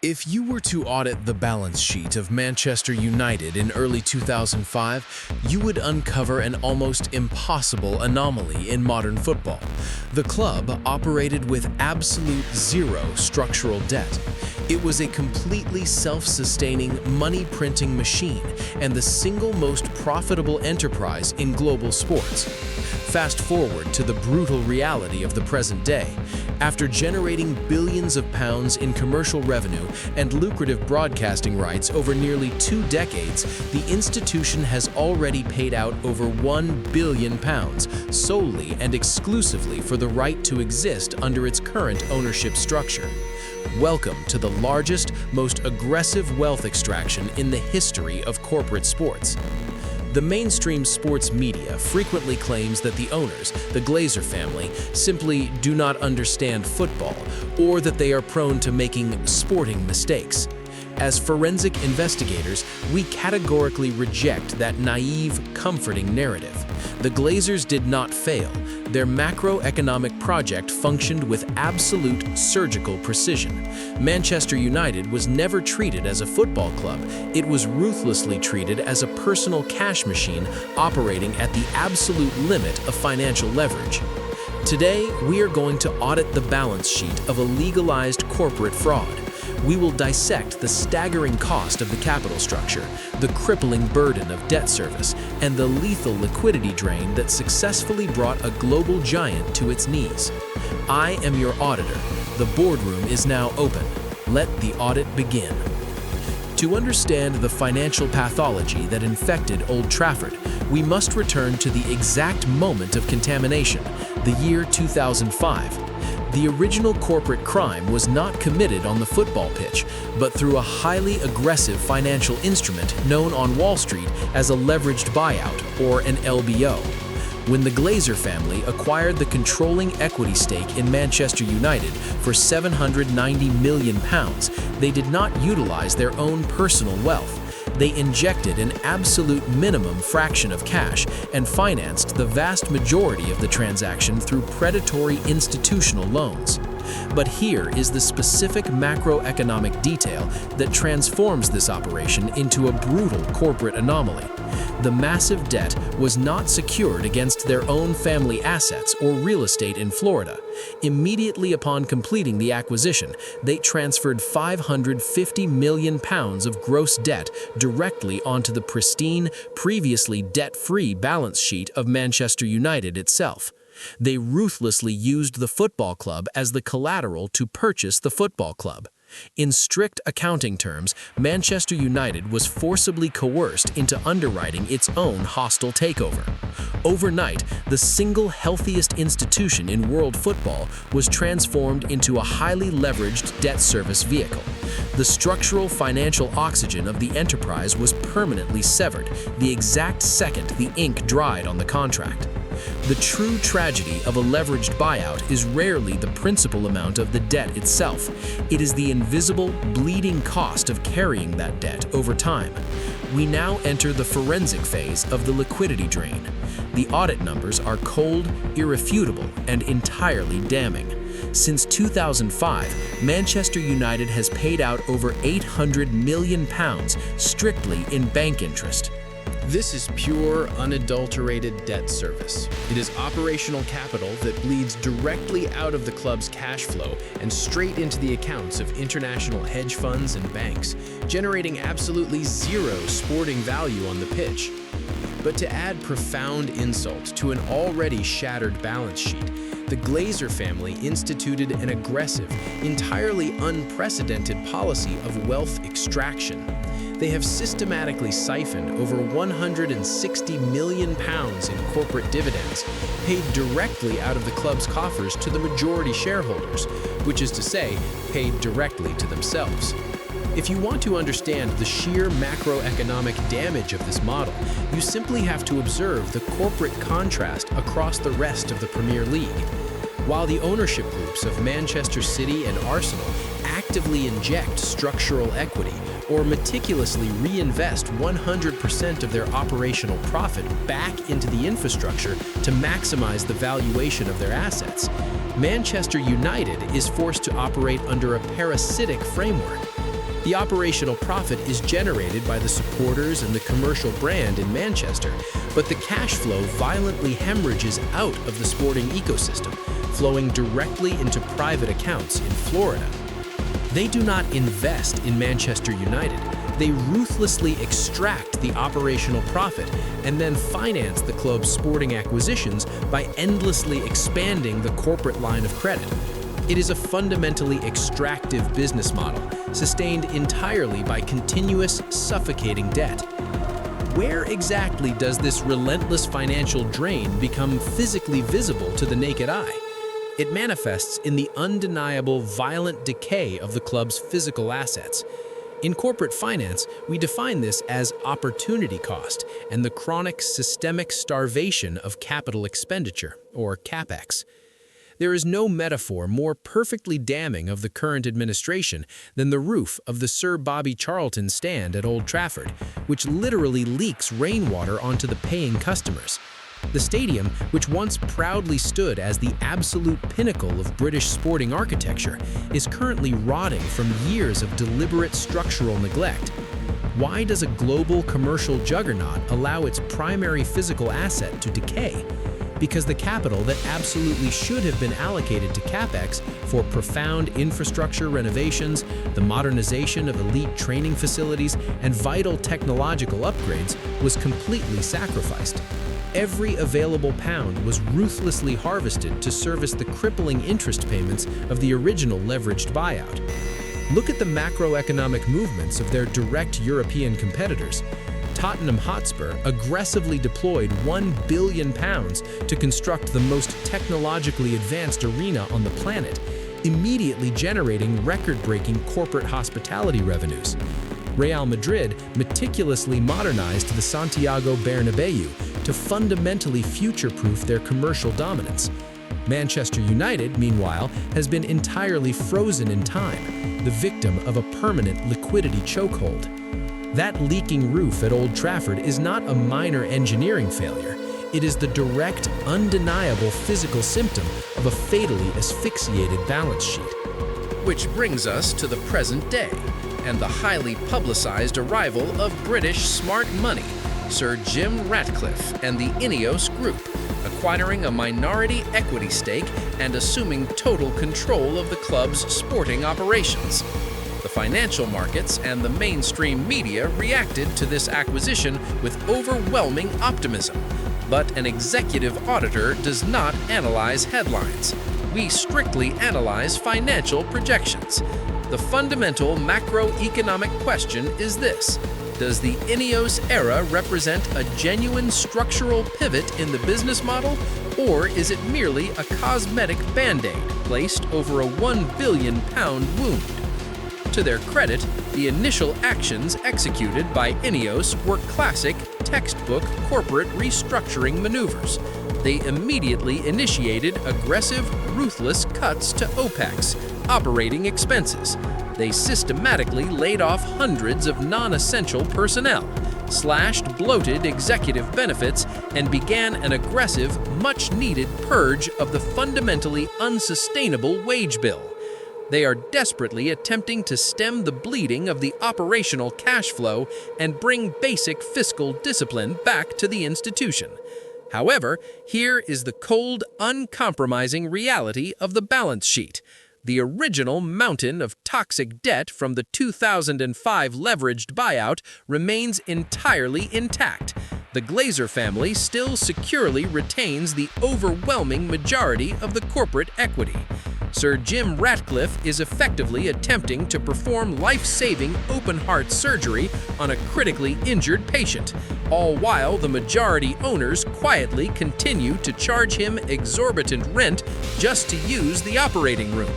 If you were to audit the balance sheet of Manchester United in early 2005, you would uncover an almost impossible anomaly in modern football. The club operated with absolute zero structural debt. It was a completely self-sustaining money-printing machine and the single most profitable enterprise in global sports. Fast forward to the brutal reality of the present day. After generating billions of pounds in commercial revenue and lucrative broadcasting rights over nearly 2 decades, the institution has already paid out over £1 billion solely and exclusively for the right to exist under its current ownership structure. Welcome to the largest, most aggressive wealth extraction in the history of corporate sports. The mainstream sports media frequently claims that the owners, the Glazer family, simply do not understand football or that they are prone to making sporting mistakes. As forensic investigators, we categorically reject that naive, comforting narrative. The Glazers did not fail. Their macroeconomic project functioned with absolute surgical precision. Manchester United was never treated as a football club. It was ruthlessly treated as a personal cash machine operating at the absolute limit of financial leverage. Today, we are going to audit the balance sheet of a legalized corporate fraud. We will dissect the staggering cost of the capital structure, the crippling burden of debt service, and the lethal liquidity drain that successfully brought a global giant to its knees. I am your auditor. The boardroom is now open. Let the audit begin. To understand the financial pathology that infected Old Trafford, we must return to the exact moment of contamination, the year 2005. The original corporate crime was not committed on the football pitch, but through a highly aggressive financial instrument known on Wall Street as a leveraged buyout, or an LBO. When the Glazer family acquired the controlling equity stake in Manchester United for £790 million, they did not utilize their own personal wealth. They injected an absolute minimum fraction of cash and financed the vast majority of the transaction through predatory institutional loans. But here is the specific macroeconomic detail that transforms this operation into a brutal corporate anomaly. The massive debt was not secured against their own family assets or real estate in Florida. Immediately upon completing the acquisition, they transferred £550 million of gross debt directly onto the pristine, previously debt-free balance sheet of Manchester United itself. They ruthlessly used the football club as the collateral to purchase the football club. In strict accounting terms, Manchester United was forcibly coerced into underwriting its own hostile takeover. Overnight, the single healthiest institution in world football was transformed into a highly leveraged debt service vehicle. The structural financial oxygen of the enterprise was permanently severed the exact second the ink dried on the contract. The true tragedy of a leveraged buyout is rarely the principal amount of the debt itself. It is the invisible, bleeding cost of carrying that debt over time. We now enter the forensic phase of the liquidity drain. The audit numbers are cold, irrefutable, and entirely damning. Since 2005, Manchester United has paid out over £800 million strictly in bank interest. This is pure, unadulterated debt service. It is operational capital that bleeds directly out of the club's cash flow and straight into the accounts of international hedge funds and banks, generating absolutely zero sporting value on the pitch. But to add profound insult to an already shattered balance sheet, the Glazer family instituted an aggressive, entirely unprecedented policy of wealth extraction. They have systematically siphoned over £160 million in corporate dividends, paid directly out of the club's coffers to the majority shareholders, which is to say, paid directly to themselves. If you want to understand the sheer macroeconomic damage of this model, you simply have to observe the corporate contrast across the rest of the Premier League. While the ownership groups of Manchester City and Arsenal actively inject structural equity or meticulously reinvest 100% of their operational profit back into the infrastructure to maximize the valuation of their assets, Manchester United is forced to operate under a parasitic framework. The operational profit is generated by the supporters and the commercial brand in Manchester, but the cash flow violently hemorrhages out of the sporting ecosystem, flowing directly into private accounts in Florida. They do not invest in Manchester United. They ruthlessly extract the operational profit and then finance the club's sporting acquisitions by endlessly expanding the corporate line of credit. It is a fundamentally extractive business model, sustained entirely by continuous, suffocating debt. Where exactly does this relentless financial drain become physically visible to the naked eye? It manifests in the undeniable violent decay of the club's physical assets. In corporate finance, we define this as opportunity cost and the chronic systemic starvation of capital expenditure, or CAPEX. There is no metaphor more perfectly damning of the current administration than the roof of the Sir Bobby Charlton stand at Old Trafford, which literally leaks rainwater onto the paying customers. The stadium, which once proudly stood as the absolute pinnacle of British sporting architecture, is currently rotting from years of deliberate structural neglect. Why does a global commercial juggernaut allow its primary physical asset to decay? Because the capital that absolutely should have been allocated to CAPEX for profound infrastructure renovations, the modernization of elite training facilities, and vital technological upgrades was completely sacrificed. Every available pound was ruthlessly harvested to service the crippling interest payments of the original leveraged buyout. Look at the macroeconomic movements of their direct European competitors. Tottenham Hotspur aggressively deployed £1 billion to construct the most technologically advanced arena on the planet, immediately generating record-breaking corporate hospitality revenues. Real Madrid meticulously modernized the Santiago Bernabéu to fundamentally future-proof their commercial dominance. Manchester United, meanwhile, has been entirely frozen in time, the victim of a permanent liquidity chokehold. That leaking roof at Old Trafford is not a minor engineering failure. It is the direct, undeniable physical symptom of a fatally asphyxiated balance sheet. Which brings us to the present day, and the highly publicized arrival of British smart money, Sir Jim Ratcliffe and the INEOS Group, acquiring a minority equity stake and assuming total control of the club's sporting operations. The financial markets and the mainstream media reacted to this acquisition with overwhelming optimism. But an executive auditor does not analyze headlines. We strictly analyze financial projections. The fundamental macroeconomic question is this: does the INEOS era represent a genuine structural pivot in the business model, or is it merely a cosmetic band-aid placed over a £1 billion wound? To their credit, the initial actions executed by INEOS were classic, textbook corporate restructuring maneuvers. They immediately initiated aggressive, ruthless cuts to OPEX, operating expenses. They systematically laid off hundreds of non-essential personnel, slashed bloated executive benefits, and began an aggressive, much-needed purge of the fundamentally unsustainable wage bill. They are desperately attempting to stem the bleeding of the operational cash flow and bring basic fiscal discipline back to the institution. However, here is the cold, uncompromising reality of the balance sheet. The original mountain of toxic debt from the 2005 leveraged buyout remains entirely intact. The Glazer family still securely retains the overwhelming majority of the corporate equity. Sir Jim Ratcliffe is effectively attempting to perform life-saving open-heart surgery on a critically injured patient, all while the majority owners quietly continue to charge him exorbitant rent just to use the operating room.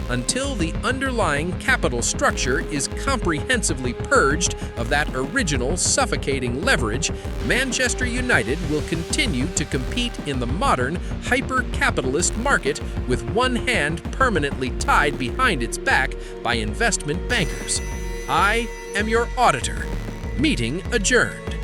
Until the underlying capital structure is comprehensively purged of that original suffocating leverage, Manchester United will continue to compete in the modern, hyper-capitalist market with one hand permanently tied behind its back by investment bankers. I am your auditor. Meeting adjourned.